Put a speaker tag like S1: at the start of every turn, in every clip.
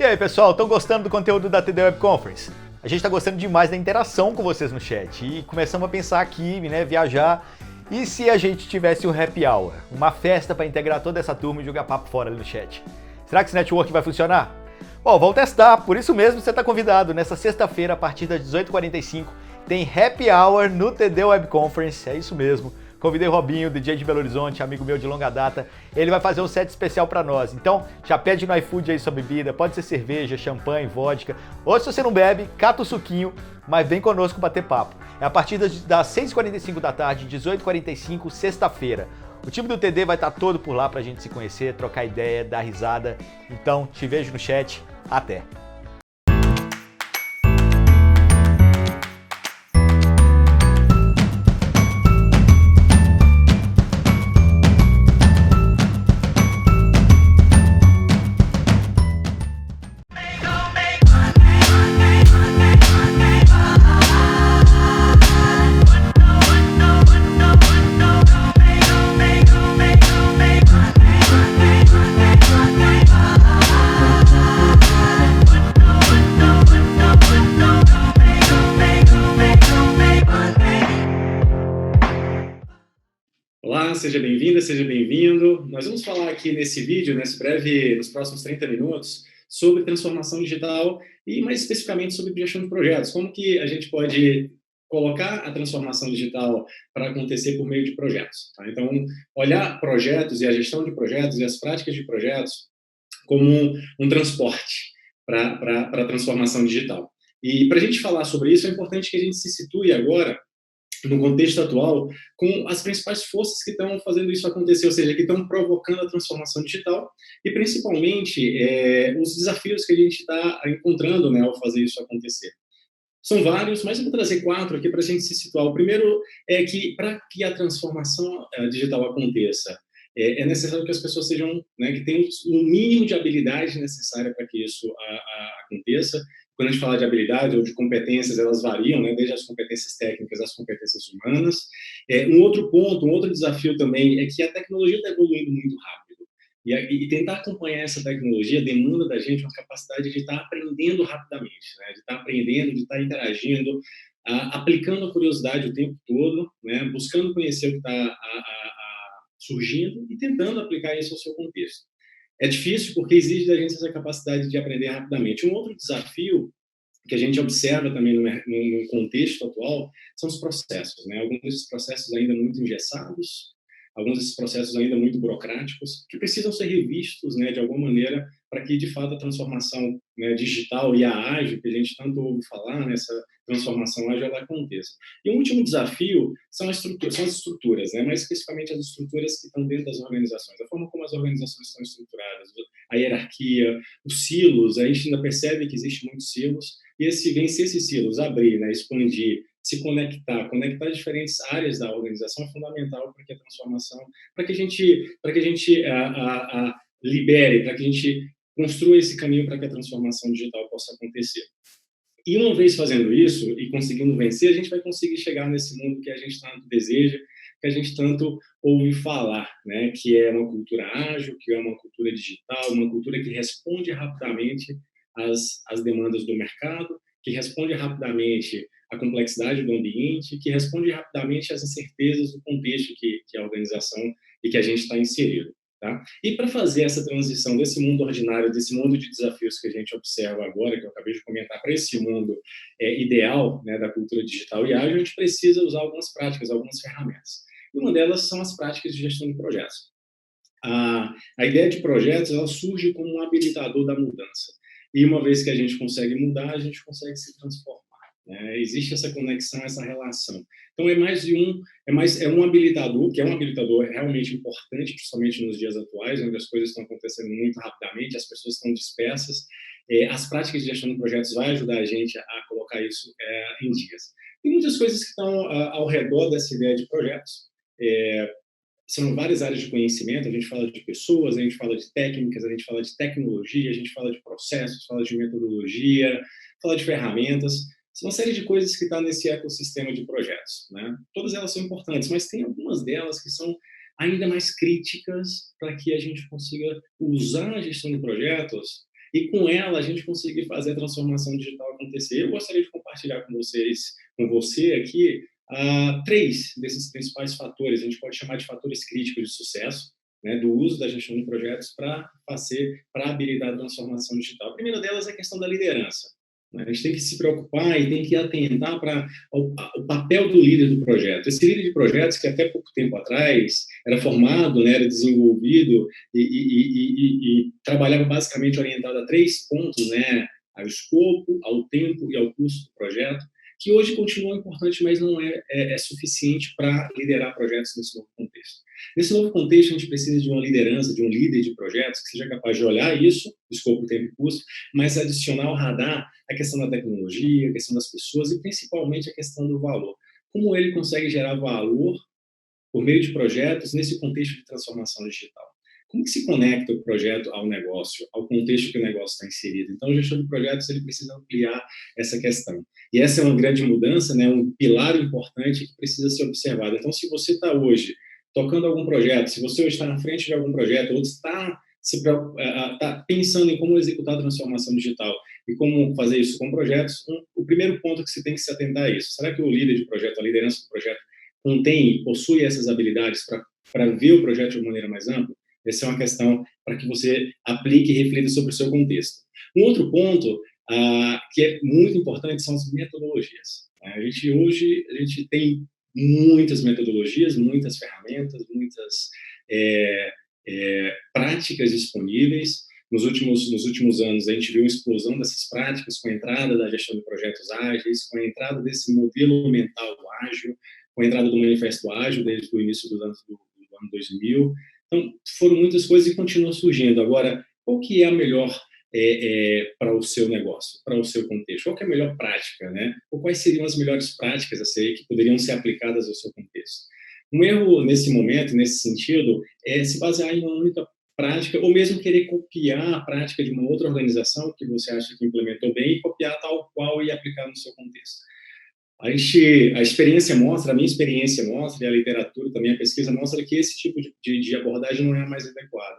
S1: E aí, pessoal, estão gostando do conteúdo da TD Web Conference? A gente está gostando demais da interação com vocês no chat e começamos a pensar aqui, né, viajar. E se a gente tivesse um happy hour, uma festa para integrar toda essa turma e jogar papo fora ali no chat? Será que esse network vai funcionar? Bom, vamos testar, por isso mesmo você está convidado. Nessa sexta-feira, a partir das 18h45, tem happy hour no TD Web Conference, é isso mesmo. Convidei o Robinho, DJ de Belo Horizonte, amigo meu de longa data. Ele vai fazer um set especial para nós. Então, já pede no iFood aí sua bebida, pode ser cerveja, champanhe, vodka. Ou se você não bebe, cata o suquinho, mas vem conosco bater papo. É a partir das 6h45 da tarde, 18h45, sexta-feira. O time do TD vai estar todo por lá pra gente se conhecer, trocar ideia, dar risada. Então, te vejo no chat. Até!
S2: Olá, seja bem-vinda, seja bem-vindo. Nós vamos falar aqui nesse vídeo, nos próximos 30 minutos, sobre transformação digital e mais especificamente sobre gestão de projetos. Como que a gente pode colocar a transformação digital para acontecer por meio de projetos. Tá? Então, olhar projetos e a gestão de projetos e as práticas de projetos como um transporte para a transformação digital. E para a gente falar sobre isso, é importante que a gente se situe agora no contexto atual, com as principais forças que estão fazendo isso acontecer, ou seja, que estão provocando a transformação digital e, principalmente, os desafios que a gente está encontrando, né, ao fazer isso acontecer. São vários, mas eu vou trazer 4 aqui para a gente se situar. O primeiro é que, para que a transformação digital aconteça, é necessário que as pessoas sejam, né, que tenham o mínimo de habilidade necessária para que isso aconteça. Quando a gente fala de habilidade ou de competências, elas variam, né, desde as competências técnicas às competências humanas. Um outro ponto, um outro desafio também é que a tecnologia está evoluindo muito rápido. E tentar acompanhar essa tecnologia demanda da gente uma capacidade de estar aprendendo rapidamente, né, de estar aprendendo, de estar interagindo, aplicando a curiosidade o tempo todo, né, buscando conhecer o que está surgindo e tentando aplicar isso ao seu contexto. É difícil porque exige da gente essa capacidade de aprender rapidamente. Um outro desafio que a gente observa também no contexto atual são os processos, né? Alguns desses processos ainda muito engessados, alguns desses processos ainda muito burocráticos, que precisam ser revistos, né, de alguma maneira, para que, de fato, a transformação, né, digital e a ágil, que a gente tanto ouve falar, nessa transformação ágil, ela aconteça. E o último desafio são as estruturas, né, mais especificamente as estruturas que estão dentro das organizações, a forma como as organizações estão estruturadas, a hierarquia, os silos, a gente ainda percebe que existe muitos silos, e vencer esses silos, abrir, né, expandir, se conectar diferentes áreas da organização é fundamental para que a transformação, para que a gente libere, para que a gente construa esse caminho para que a transformação digital possa acontecer. E uma vez fazendo isso e conseguindo vencer, a gente vai conseguir chegar nesse mundo que a gente tanto deseja, que a gente tanto ouve falar, né? Que é uma cultura ágil, que é uma cultura digital, uma cultura que responde rapidamente às demandas do mercado, que responde rapidamente à complexidade do ambiente, que responde rapidamente às incertezas do contexto que a organização e que a gente está inserido. Tá? E para fazer essa transição desse mundo ordinário, desse mundo de desafios que a gente observa agora, que eu acabei de comentar, para esse mundo ideal, né, da cultura digital e ágil, a gente precisa usar algumas práticas, algumas ferramentas. E uma delas são as práticas de gestão de projetos. A ideia de projetos, ela surge como um habilitador da mudança. E uma vez que a gente consegue mudar, a gente consegue se transformar. Né? Existe essa conexão, essa relação. Então é um habilitador, que é um habilitador realmente importante, principalmente nos dias atuais, onde as coisas estão acontecendo muito rapidamente, as pessoas estão dispersas. As práticas de gestão de projetos vai ajudar a gente a colocar isso em dias. Tem muitas coisas que estão ao redor dessa ideia de projetos. São várias áreas de conhecimento, a gente fala de pessoas, a gente fala de técnicas, a gente fala de tecnologia, a gente fala de processos, fala de metodologia, fala de ferramentas. São uma série de coisas que estão nesse ecossistema de projetos, né? Todas elas são importantes, mas tem algumas delas que são ainda mais críticas para que a gente consiga usar a gestão de projetos e com ela a gente conseguir fazer a transformação digital acontecer. Eu gostaria de compartilhar com você aqui, três desses principais fatores, a gente pode chamar de fatores críticos de sucesso, né, do uso da gestão de projetos para habilitar a transformação digital. A primeira delas é a questão da liderança. Né? A gente tem que se preocupar e tem que atentar para o papel do líder do projeto. Esse líder de projetos, que até pouco tempo atrás era formado, né, era desenvolvido e trabalhava basicamente orientado a 3 pontos, né, ao escopo, ao tempo e ao custo do projeto, que hoje continua importante, mas não é suficiente para liderar projetos nesse novo contexto. Nesse novo contexto, a gente precisa de uma liderança, de um líder de projetos que seja capaz de olhar isso, escopo, tempo e custo, mas adicionar ao radar a questão da tecnologia, a questão das pessoas e principalmente a questão do valor. Como ele consegue gerar valor por meio de projetos nesse contexto de transformação digital? Como que se conecta o projeto ao negócio, ao contexto que o negócio está inserido? Então, o gestor de projetos ele precisa ampliar essa questão. E essa é uma grande mudança, né, um pilar importante que precisa ser observado. Então, se você está hoje tocando algum projeto, se você está na frente de algum projeto, ou está pensando em como executar a transformação digital e como fazer isso com projetos, o primeiro ponto que você tem que se atentar é isso. Será que o líder de projeto, a liderança do projeto, possui essas habilidades para ver o projeto de uma maneira mais ampla? Essa é uma questão para que você aplique e reflita sobre o seu contexto. Um outro ponto que é muito importante são as metodologias. Hoje a gente tem muitas metodologias, muitas ferramentas, muitas práticas disponíveis. Nos últimos anos, a gente viu uma explosão dessas práticas com a entrada da gestão de projetos ágeis, com a entrada desse modelo mental ágil, com a entrada do manifesto ágil desde o início do ano 2000. Então, foram muitas coisas e continuam surgindo. Agora, qual que é a melhor para o seu negócio, para o seu contexto? Qual que é a melhor prática, né? Ou quais seriam as melhores práticas que poderiam ser aplicadas ao seu contexto? Um erro nesse momento, nesse sentido, é se basear em uma única prática, ou mesmo querer copiar a prática de uma outra organização que você acha que implementou bem e copiar tal qual e aplicar no seu contexto. A experiência mostra, a minha experiência mostra, e a literatura também, a pesquisa mostra que esse tipo de abordagem não é a mais adequada.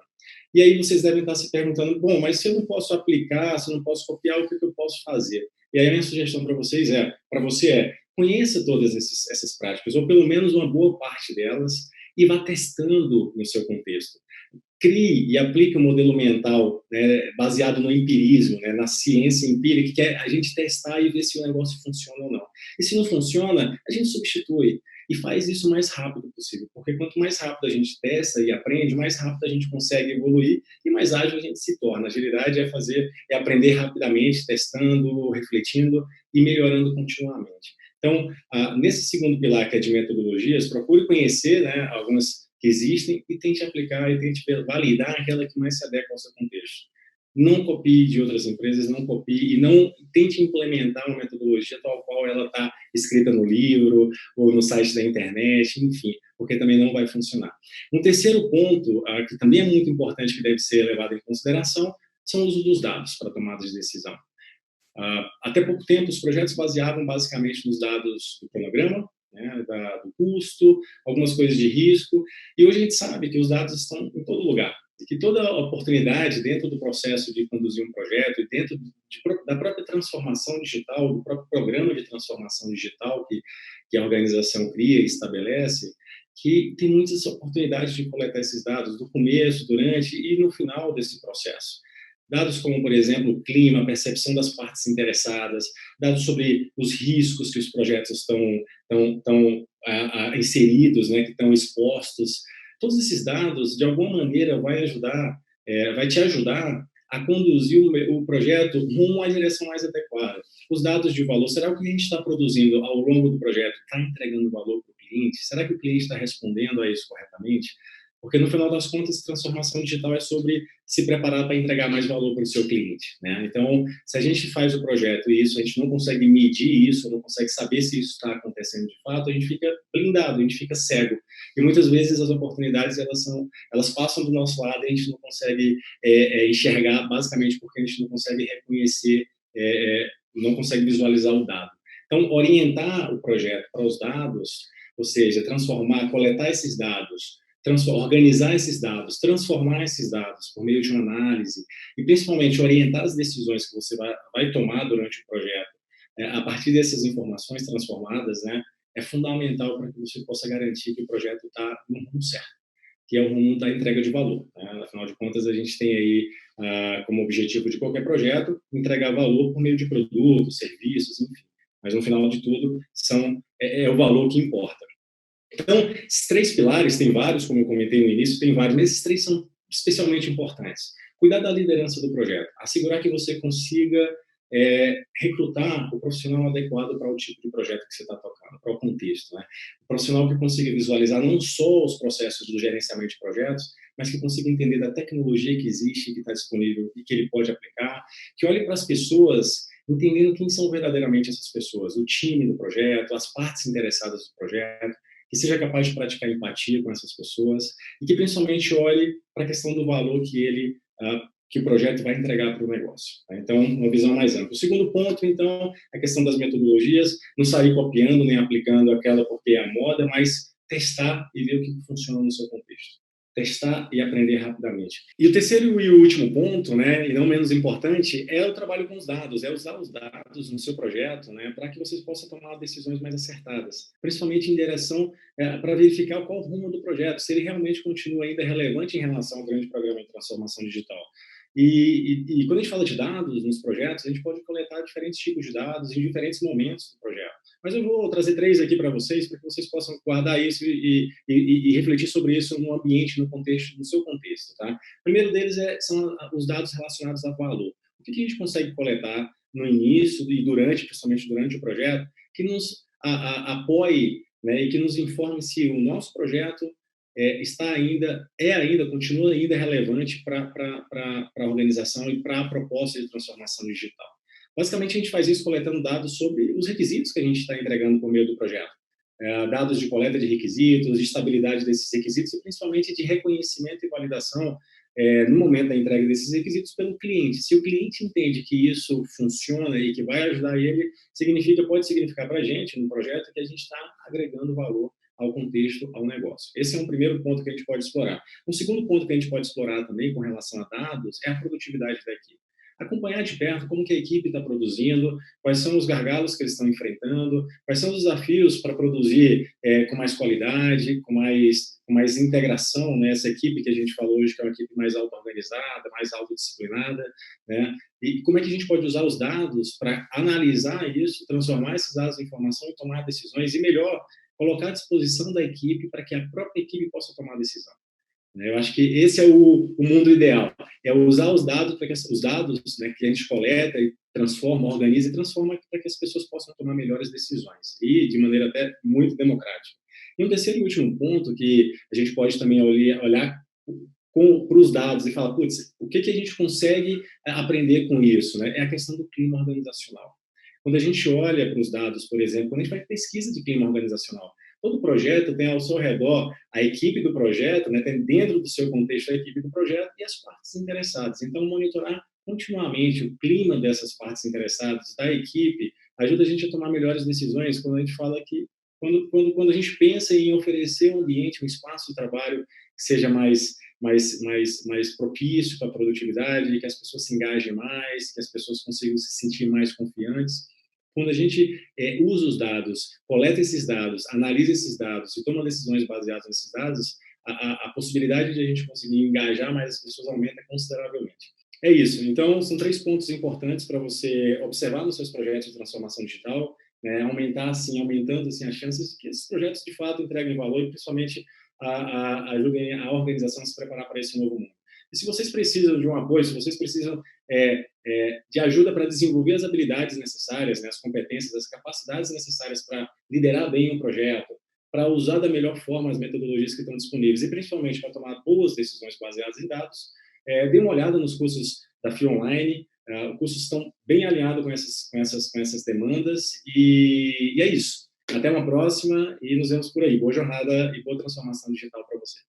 S2: E aí vocês devem estar se perguntando, bom, mas se eu não posso aplicar, se eu não posso copiar, o que eu posso fazer? E aí a minha sugestão para você é, conheça todas essas práticas, ou pelo menos uma boa parte delas, e vá testando no seu contexto. Crie e aplique um modelo mental, né, baseado no empirismo, né, na ciência empírica, que é a gente testar e ver se o negócio funciona ou não. E se não funciona, a gente substitui e faz isso o mais rápido possível, porque quanto mais rápido a gente testa e aprende, mais rápido a gente consegue evoluir e mais ágil a gente se torna. A agilidade é aprender rapidamente, testando, refletindo e melhorando continuamente. Então, nesse segundo pilar, que é de metodologias, procure conhecer, né, algumas que existem e tente aplicar e tente validar aquela que mais se adequa ao seu contexto. Não copie de outras empresas, não copie e não tente implementar uma metodologia tal qual ela está escrita no livro ou no site da internet, enfim, porque também não vai funcionar. Um terceiro ponto, que também é muito importante, que deve ser levado em consideração, são o uso dos dados para tomada de decisão. Até pouco tempo, os projetos baseavam basicamente nos dados do cronograma, né, do custo, algumas coisas de risco, e hoje a gente sabe que os dados estão em todo lugar, e que toda oportunidade dentro do processo de conduzir um projeto, e dentro da própria transformação digital, do próprio programa de transformação digital que a organização cria e estabelece, que tem muitas oportunidades de coletar esses dados do começo, durante e no final desse processo. Dados como, por exemplo, o clima, a percepção das partes interessadas, dados sobre os riscos que os projetos estão inseridos, né, que estão expostos. Todos esses dados, de alguma maneira, vai te ajudar a conduzir o projeto rumo à direção mais adequada. Os dados de valor, será que o que a gente está produzindo ao longo do projeto está entregando valor para o cliente? Será que o cliente está respondendo a isso corretamente? Porque, no final das contas, transformação digital é sobre se preparar para entregar mais valor para o seu cliente, né? Então, se a gente faz o projeto e a gente não consegue medir isso, não consegue saber se isso está acontecendo de fato, a gente fica blindado, a gente fica cego. E muitas vezes as oportunidades, elas passam do nosso lado e a gente não consegue enxergar, basicamente porque a gente não consegue reconhecer, não consegue visualizar o dado. Então, orientar o projeto para os dados, ou seja, coletar esses dados, organizar esses dados, transformar esses dados por meio de uma análise e, principalmente, orientar as decisões que você vai tomar durante o projeto a partir dessas informações transformadas, né, é fundamental para que você possa garantir que o projeto está no rumo certo, que é o rumo da entrega de valor, né? Afinal de contas, a gente tem aí como objetivo de qualquer projeto entregar valor por meio de produtos, serviços, enfim. Mas, no final de tudo, é o valor que importa. Então, esses 3 pilares, tem vários, como eu comentei no início, tem vários, mas esses 3 são especialmente importantes. Cuidar da liderança do projeto, assegurar que você consiga recrutar o profissional adequado para o tipo de projeto que você está tocando, para o contexto, né? O profissional que consiga visualizar não só os processos do gerenciamento de projetos, mas que consiga entender da tecnologia que existe, que está disponível e que ele pode aplicar, que olhe para as pessoas, entendendo quem são verdadeiramente essas pessoas, o time do projeto, as partes interessadas do projeto, que seja capaz de praticar empatia com essas pessoas e que principalmente olhe para a questão do valor que o projeto vai entregar para o negócio. Tá? Então, uma visão mais ampla. O segundo ponto, então, é a questão das metodologias, não sair copiando nem aplicando aquela porque é a moda, mas testar e ver o que funciona no seu contexto. Testar e aprender rapidamente. E o terceiro e o último ponto, né, e não menos importante, é o trabalho com os dados, é usar os dados no seu projeto, né, para que vocês possam tomar decisões mais acertadas, principalmente em direção para verificar qual o rumo do projeto, se ele realmente continua ainda relevante em relação ao grande programa de transformação digital. E quando a gente fala de dados nos projetos, a gente pode coletar diferentes tipos de dados em diferentes momentos do projeto. Mas eu vou trazer 3 aqui para vocês vocês possam guardar isso e refletir sobre isso no ambiente, no contexto, no seu contexto. Tá? O primeiro deles são os dados relacionados a valor. O que a gente consegue coletar no início e principalmente durante o projeto, que nos apoie, né, e que nos informe se o nosso projeto continua ainda relevante para a organização e para a proposta de transformação digital. Basicamente, a gente faz isso coletando dados sobre os requisitos que a gente está entregando por meio do projeto. Dados de coleta de requisitos, de estabilidade desses requisitos e, principalmente, de reconhecimento e validação no momento da entrega desses requisitos pelo cliente. Se o cliente entende que isso funciona e que vai ajudar ele, pode significar para a gente, no projeto, que a gente está agregando valor ao contexto, ao negócio. Esse é um primeiro ponto que a gente pode explorar. Um segundo ponto que a gente pode explorar também com relação a dados é a produtividade da equipe. Acompanhar de perto como que a equipe está produzindo, quais são os gargalos que eles estão enfrentando, quais são os desafios para produzir com mais qualidade, com mais integração, né? Essa equipe que a gente falou hoje, que é uma equipe mais auto-organizada, mais autodisciplinada, né? E como é que a gente pode usar os dados para analisar isso, transformar esses dados em informação e tomar decisões, e melhor, colocar à disposição da equipe para que a própria equipe possa tomar decisão. Eu acho que esse é o mundo ideal, é usar os dados, né, que a gente coleta e transforma, organiza e transforma para que as pessoas possam tomar melhores decisões, e de maneira até muito democrática. E um terceiro e último ponto que a gente pode também olhar para os dados e falar, putz, o que a gente consegue aprender com isso? Né? É a questão do clima organizacional. Quando a gente olha para os dados, por exemplo, quando a gente faz pesquisa de clima organizacional, todo projeto tem ao seu redor a equipe do projeto, né, tem dentro do seu contexto a equipe do projeto e as partes interessadas. Então, monitorar continuamente o clima dessas partes interessadas, da equipe, ajuda a gente a tomar melhores decisões quando a gente fala que, quando a gente pensa em oferecer um ambiente, um espaço de trabalho que seja mais propício para a produtividade, que as pessoas se engajem mais, que as pessoas consigam se sentir mais confiantes. Quando a gente usa os dados, coleta esses dados, analisa esses dados e toma decisões baseadas nesses dados, a possibilidade de a gente conseguir engajar mais as pessoas aumenta consideravelmente. É isso. Então, são 3 pontos importantes para você observar nos seus projetos de transformação digital, né, aumentando assim, as chances de que esses projetos, de fato, entreguem valor e, principalmente, ajudem a organização a se preparar para esse novo mundo. E se vocês precisam de um apoio, se vocês precisam de ajuda para desenvolver as habilidades necessárias, né, as competências, as capacidades necessárias para liderar bem um projeto, para usar da melhor forma as metodologias que estão disponíveis e, principalmente, para tomar boas decisões baseadas em dados, dê uma olhada nos cursos da FIA Online. Os cursos estão bem alinhados com essas demandas e é isso. Até uma próxima e nos vemos por aí. Boa jornada e boa transformação digital para você.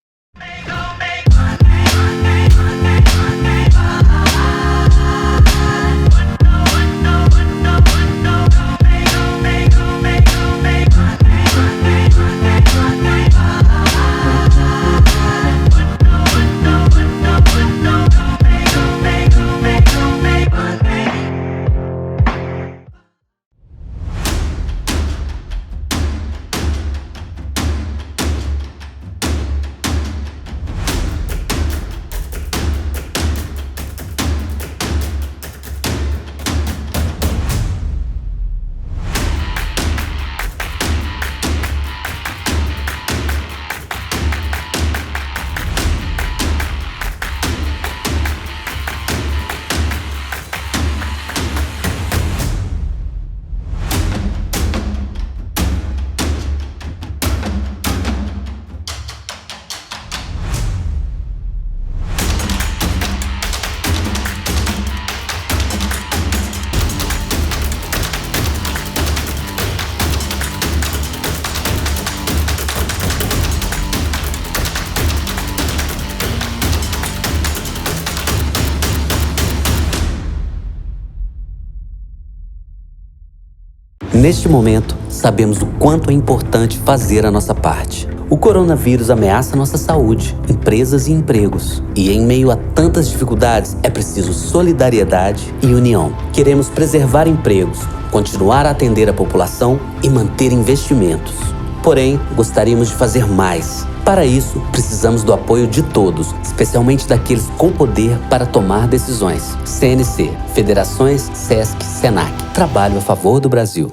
S3: Neste momento, sabemos o quanto é importante fazer a nossa parte. O coronavírus ameaça nossa saúde, empresas e empregos. E em meio a tantas dificuldades, é preciso solidariedade e união. Queremos preservar empregos, continuar a atender a população e manter investimentos. Porém, gostaríamos de fazer mais. Para isso, precisamos do apoio de todos, especialmente daqueles com poder para tomar decisões. CNC, Federações, SESC, SENAC. Trabalho a favor do Brasil.